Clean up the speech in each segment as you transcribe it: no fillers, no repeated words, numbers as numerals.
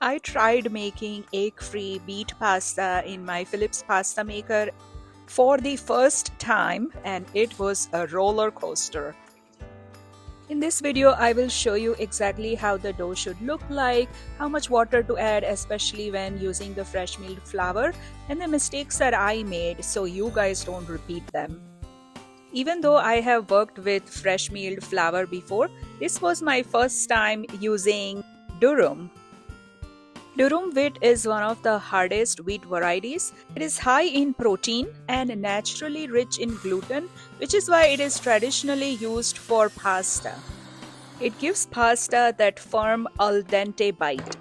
I tried making egg-free beet pasta in my Philips pasta maker for the first time and it was a roller coaster. In this video, I will show you exactly how the dough should look like, how much water to add, especially when using the fresh milled flour, and the mistakes that I made so you guys don't repeat them. Even though I have worked with fresh milled flour before, this was my first time using Durum. Durum wheat is one of the hardest wheat varieties. It is high in protein and naturally rich in gluten, which is why it is traditionally used for pasta. It gives pasta that firm al dente bite.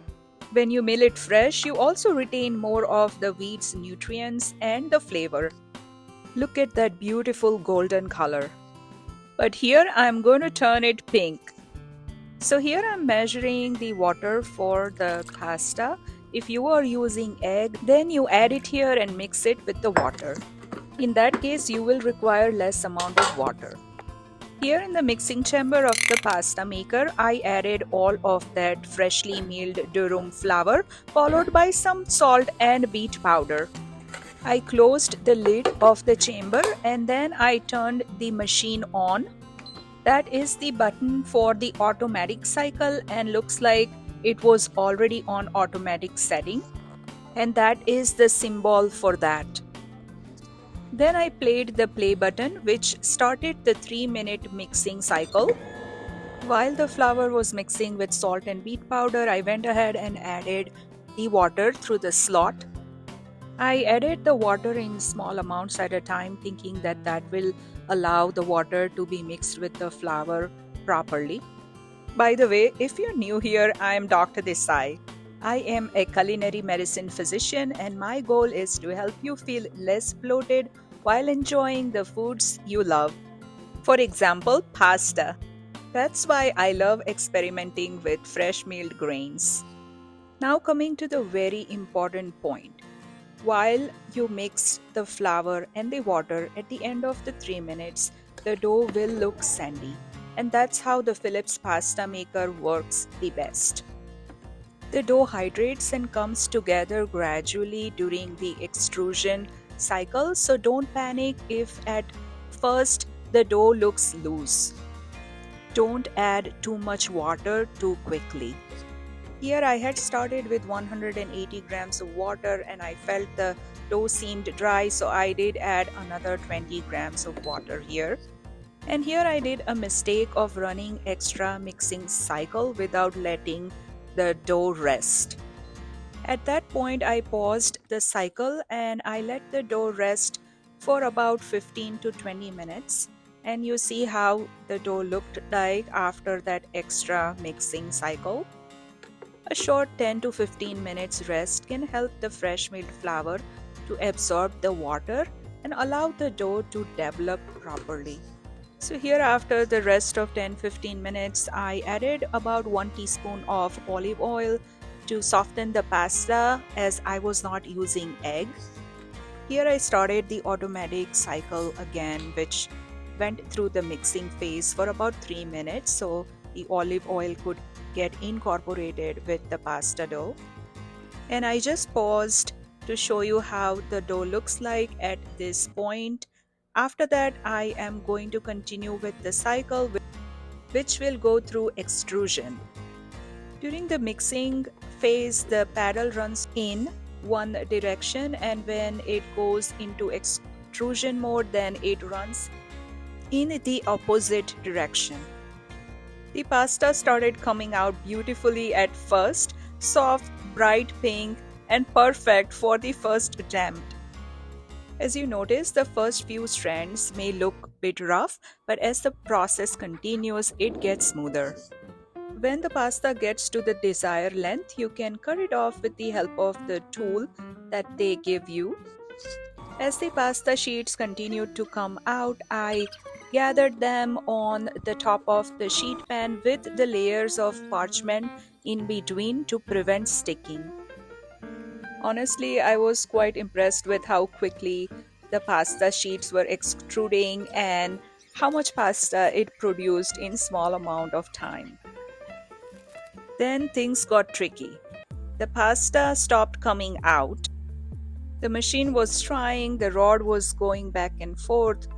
When you mill it fresh, you also retain more of the wheat's nutrients and the flavor. Look at that beautiful golden color. But here I'm going to turn it pink. So here I'm measuring the water for the pasta. If you are using egg, then you add it here and mix it with the water. In that case, you will require less amount of water. Here in the mixing chamber of the pasta maker, I added all of that freshly milled durum flour followed by some salt and beet powder. I closed the lid of the chamber and then I turned the machine on. That is the button for the automatic cycle and looks like it was already on automatic setting. And that is the symbol for that. Then I played the play button which started the 3-minute mixing cycle. While the flour was mixing with salt and beet powder, I went ahead and added the water through the slot. I added the water in small amounts at a time, thinking that that will allow the water to be mixed with the flour properly. By the way, if you're new here, I am Dr. Desai. I am a culinary medicine physician and my goal is to help you feel less bloated while enjoying the foods you love. For example, pasta. That's why I love experimenting with fresh milled grains. Now coming to the very important point. While you mix the flour and the water at the end of the 3 minutes, the dough will look sandy. And that's how the Philips pasta maker works the best. The dough hydrates and comes together gradually during the extrusion cycle, so don't panic if at first the dough looks loose. Don't add too much water too quickly. Here I had started with 180 grams of water and I felt the dough seemed dry, so I did add another 20 grams of water here. And here I did a mistake of running extra mixing cycle without letting the dough rest. At that point I paused the cycle and I let the dough rest for about 15 to 20 minutes. And you see how the dough looked like after that extra mixing cycle. A short 10 to 15 minutes rest can help the fresh milled flour to absorb the water and allow the dough to develop properly. So here after the rest of 10-15 minutes, I added about 1 teaspoon of olive oil to soften the pasta as I was not using egg. Here I started the automatic cycle again, which went through the mixing phase for about 3 minutes so the olive oil could get incorporated with the pasta dough. And I just paused to show you how the dough looks like at this point. After that, I am going to continue with the cycle which will go through extrusion. During the mixing phase, the paddle runs in one direction and when it goes into extrusion mode, then it runs in the opposite direction. The pasta started coming out beautifully at first, soft, bright pink, and perfect for the first attempt. As you notice, the first few strands may look a bit rough, but as the process continues, it gets smoother. When the pasta gets to the desired length, you can cut it off with the help of the tool that they give you. As the pasta sheets continued to come out, I gathered them on the top of the sheet pan with the layers of parchment in between to prevent sticking. Honestly, I was quite impressed with how quickly the pasta sheets were extruding and how much pasta it produced in small amount of time. Then things got tricky. The pasta stopped coming out. The machine was trying, the rod was going back and forth.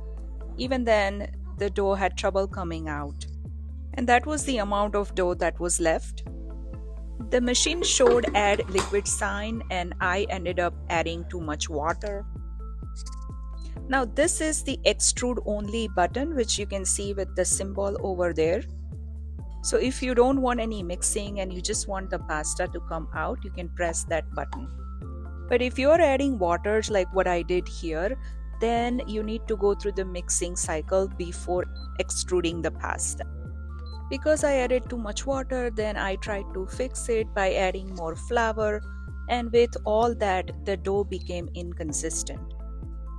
Even then, the dough had trouble coming out. And that was the amount of dough that was left. The machine showed add liquid sign and I ended up adding too much water. Now this is the extrude only button, which you can see with the symbol over there. So if you don't want any mixing and you just want the pasta to come out, you can press that button. But if you're adding water like what I did here, then you need to go through the mixing cycle before extruding the pasta. Because I added too much water, then I tried to fix it by adding more flour, and with all that, the dough became inconsistent.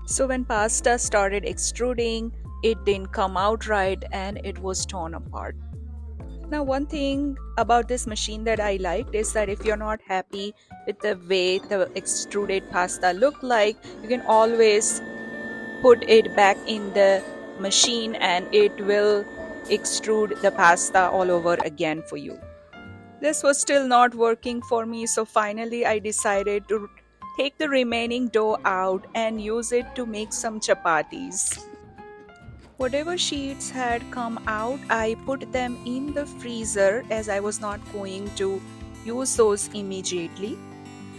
So when pasta started extruding, it didn't come out right and it was torn apart. Now one thing about this machine that I liked is that if you're not happy with the way the extruded pasta looked like, you can always put it back in the machine and it will extrude the pasta all over again for you. This was still not working for me, so finally I decided to take the remaining dough out and use it to make some chapatis. Whatever sheets had come out, I put them in the freezer as I was not going to use those immediately.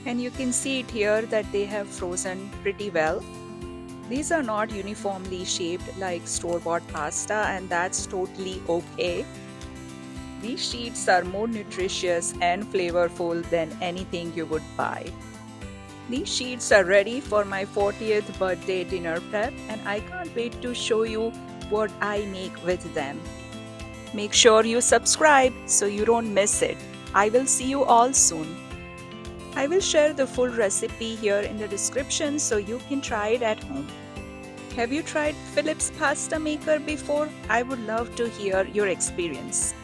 And you can see it here that they have frozen pretty well. These are not uniformly shaped like store-bought pasta, and that's totally okay. These sheets are more nutritious and flavorful than anything you would buy. These sheets are ready for my 40th birthday dinner prep, and I can't wait to show you what I make with them. Make sure you subscribe so you don't miss it. I will see you all soon. I will share the full recipe here in the description so you can try it at home. Have you tried Philips pasta maker before? I would love to hear your experience.